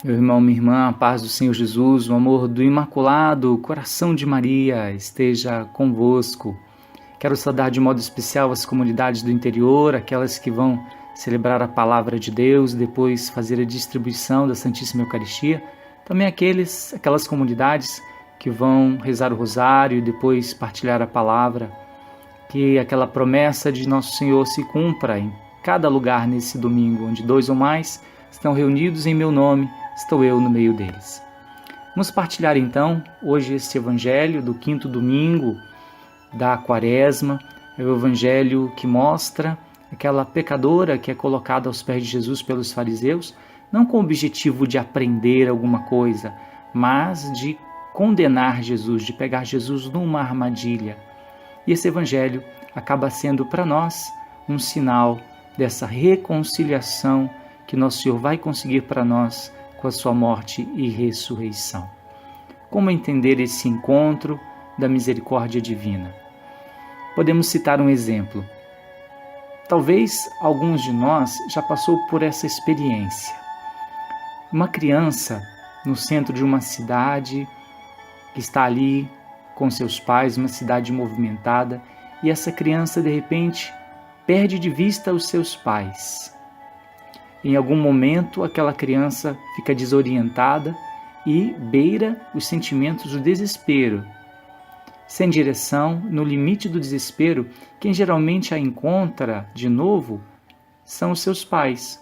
Meu irmão, minha irmã, a paz do Senhor Jesus, o amor do Imaculado Coração de Maria esteja convosco. Quero saudar de modo especial as comunidades do interior, aquelas que vão celebrar a Palavra de Deus, depois fazer a distribuição da Santíssima Eucaristia. Também aquelas comunidades que vão rezar o Rosário e depois partilhar a Palavra. Que aquela promessa de Nosso Senhor se cumpra em cada lugar nesse domingo, onde 2 ou mais estão reunidos em meu nome, estou eu no meio deles. Vamos partilhar então hoje este evangelho do 5º domingo da Quaresma. É o evangelho que mostra aquela pecadora que é colocada aos pés de Jesus pelos fariseus, não com o objetivo de aprender alguma coisa, mas de condenar Jesus, de pegar Jesus numa armadilha. E esse evangelho acaba sendo para nós um sinal dessa reconciliação que Nosso Senhor vai conseguir para nós com a sua morte e ressurreição. Como entender esse encontro da misericórdia divina? Podemos citar um exemplo. Talvez alguns de nós já passou por essa experiência. Uma criança no centro de uma cidade que está ali com seus pais, uma cidade movimentada, e essa criança de repente perde de vista os seus pais. Em algum momento, aquela criança fica desorientada e beira os sentimentos do desespero. Sem direção, no limite do desespero, quem geralmente a encontra de novo são os seus pais.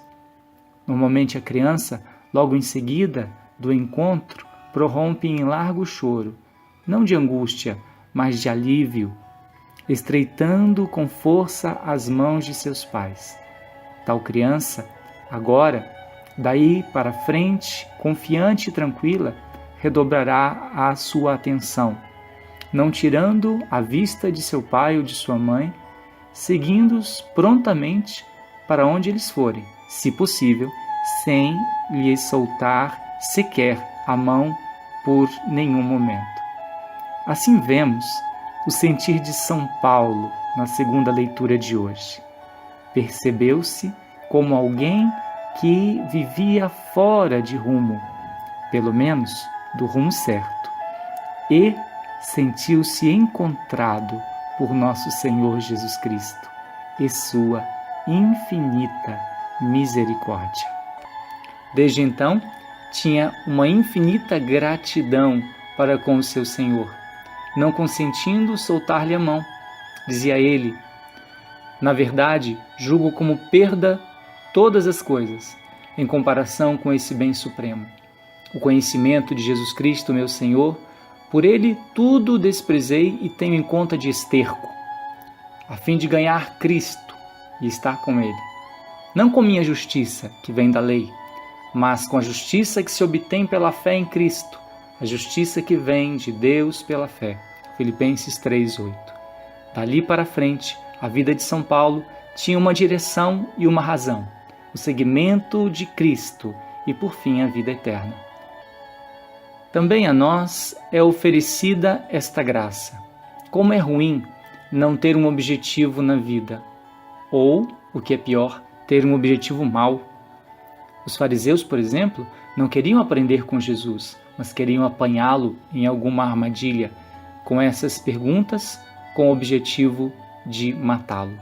Normalmente a criança, logo em seguida do encontro, prorrompe em largo choro, não de angústia, mas de alívio, estreitando com força as mãos de seus pais. Tal criança, agora, daí para frente, confiante e tranquila, redobrará a sua atenção, não tirando a vista de seu pai ou de sua mãe, seguindo-os prontamente para onde eles forem, se possível, sem lhes soltar sequer a mão por nenhum momento. Assim vemos o sentir de São Paulo na segunda leitura de hoje. Percebeu-se como alguém que vivia fora de rumo, pelo menos do rumo certo, e sentiu-se encontrado por nosso Senhor Jesus Cristo e sua infinita misericórdia. Desde então, tinha uma infinita gratidão para com o seu Senhor, não consentindo soltar-lhe a mão. Dizia ele: na verdade, julgo como perda todas as coisas, em comparação com esse bem supremo, o conhecimento de Jesus Cristo, meu Senhor. Por ele tudo desprezei e tenho em conta de esterco, a fim de ganhar Cristo e estar com ele, não com minha justiça, que vem da lei, mas com a justiça que se obtém pela fé em Cristo, a justiça que vem de Deus pela fé. Filipenses 3:8. Dali para frente, a vida de São Paulo tinha uma direção e uma razão, o seguimento de Cristo e, por fim, a vida eterna. Também a nós é oferecida esta graça. Como é ruim não ter um objetivo na vida, ou, o que é pior, ter um objetivo mau. Os fariseus, por exemplo, não queriam aprender com Jesus, mas queriam apanhá-lo em alguma armadilha, com essas perguntas, com o objetivo de matá-lo.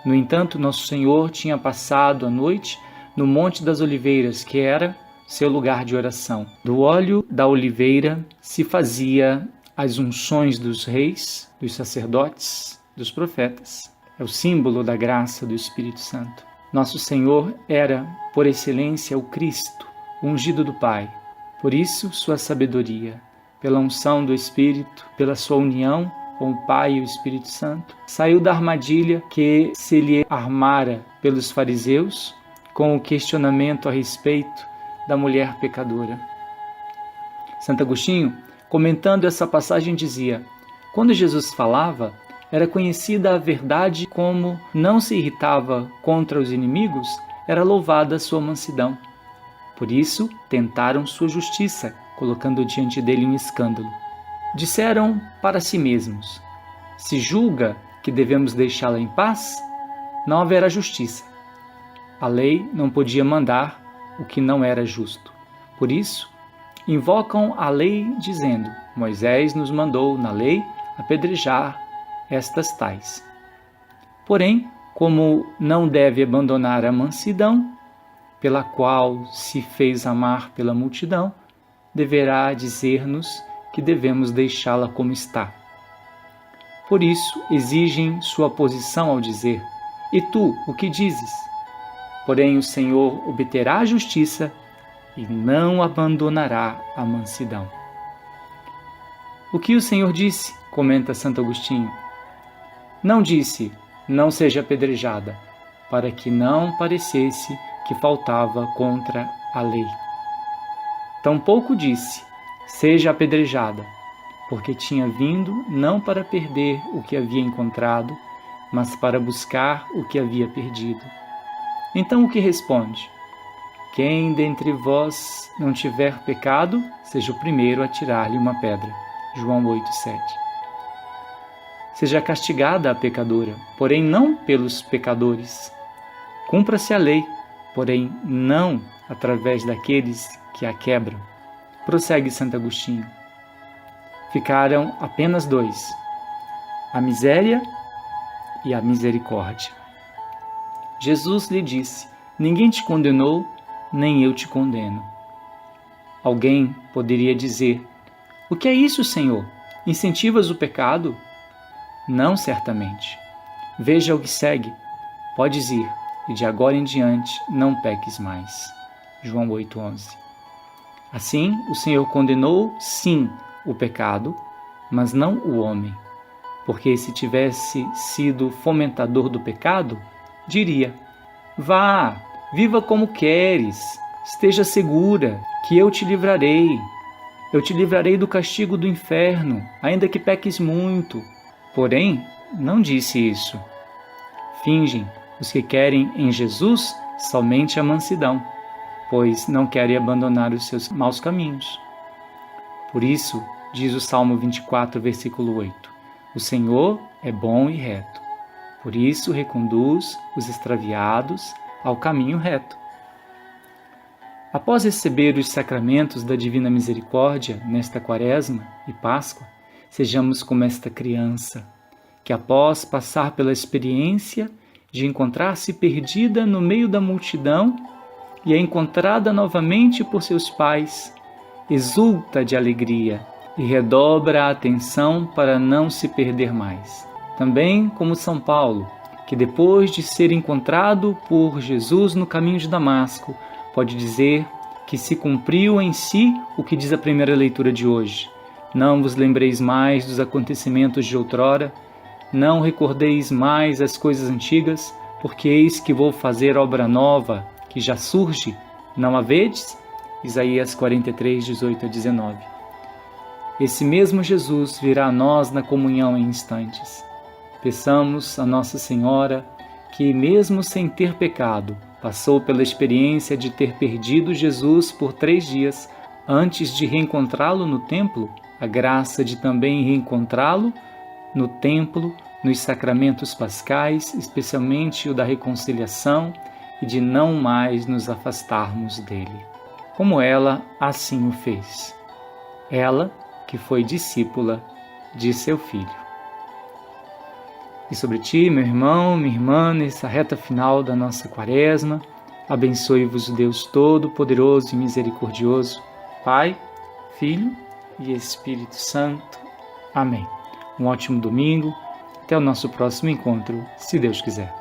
No entanto, Nosso Senhor tinha passado a noite no Monte das Oliveiras, que era seu lugar de oração. Do óleo da oliveira se fazia as unções dos reis, dos sacerdotes, dos profetas. É o símbolo da graça do Espírito Santo. Nosso Senhor era, por excelência, o Cristo, o ungido do Pai. Por isso, sua sabedoria, pela unção do Espírito, pela sua união com o Pai e o Espírito Santo, saiu da armadilha que se lhe armara pelos fariseus com o questionamento a respeito da mulher pecadora. Santo Agostinho, comentando essa passagem, dizia: quando Jesus falava, era conhecida a verdade, como não se irritava contra os inimigos, era louvada a sua mansidão. Por isso, tentaram sua justiça, colocando diante dele um escândalo. Disseram para si mesmos: se julga que devemos deixá-la em paz, não haverá justiça. A lei não podia mandar o que não era justo. Por isso, invocam a lei dizendo: Moisés nos mandou na lei apedrejar estas tais. Porém, como não deve abandonar a mansidão, pela qual se fez amar pela multidão, deverá dizer-nos que devemos deixá-la como está. Por isso, exigem sua posição ao dizer: E tu, o que dizes? Porém, o Senhor obterá a justiça e não abandonará a mansidão. O que o Senhor disse? Comenta Santo Agostinho. Não disse: não seja apedrejada, para que não parecesse que faltava contra a lei. Tampouco disse: seja apedrejada, porque tinha vindo não para perder o que havia encontrado, mas para buscar o que havia perdido. Então o que responde? Quem dentre vós não tiver pecado, seja o primeiro a tirar-lhe uma pedra. João 8:7. Seja castigada a pecadora, porém não pelos pecadores. Cumpra-se a lei, porém não através daqueles que a quebram. Prossegue Santo Agostinho. Ficaram apenas dois: a miséria e a misericórdia. Jesus lhe disse: ninguém te condenou, nem eu te condeno. Alguém poderia dizer: o que é isso, Senhor? Incentivas o pecado? Não, certamente. Veja o que segue. Podes ir, e de agora em diante não peques mais. João 8:11. Assim, o Senhor condenou, sim, o pecado, mas não o homem. Porque se tivesse sido fomentador do pecado, diria: vá, viva como queres, esteja segura, que eu te livrarei. Eu te livrarei do castigo do inferno, ainda que peques muito. Porém, não disse isso. Fingem os que querem em Jesus somente a mansidão, pois não querem abandonar os seus maus caminhos. Por isso, diz o Salmo 24, versículo 8, o Senhor é bom e reto, por isso reconduz os extraviados ao caminho reto. Após receber os sacramentos da Divina Misericórdia nesta Quaresma e Páscoa, sejamos como esta criança, que após passar pela experiência de encontrar-se perdida no meio da multidão e é encontrada novamente por seus pais, exulta de alegria e redobra a atenção para não se perder mais. Também como São Paulo, que depois de ser encontrado por Jesus no caminho de Damasco, pode dizer que se cumpriu em si o que diz a primeira leitura de hoje. Não vos lembreis mais dos acontecimentos de outrora, não recordeis mais as coisas antigas, porque eis que vou fazer obra nova, que já surge, não a vedes? Isaías 43, 18-19. Esse mesmo Jesus virá a nós na comunhão em instantes. Peçamos a Nossa Senhora que, mesmo sem ter pecado, passou pela experiência de ter perdido Jesus por 3 dias antes de reencontrá-lo no templo, a graça de também reencontrá-lo no templo, nos sacramentos pascais, especialmente o da reconciliação, e de não mais nos afastarmos dele, como ela assim o fez. Ela, que foi discípula de seu Filho. E sobre ti, meu irmão, minha irmã, nessa reta final da nossa Quaresma, abençoe-vos o Deus Todo-Poderoso e Misericordioso, Pai, Filho e Espírito Santo. Amém. Um ótimo domingo. Até o nosso próximo encontro, se Deus quiser.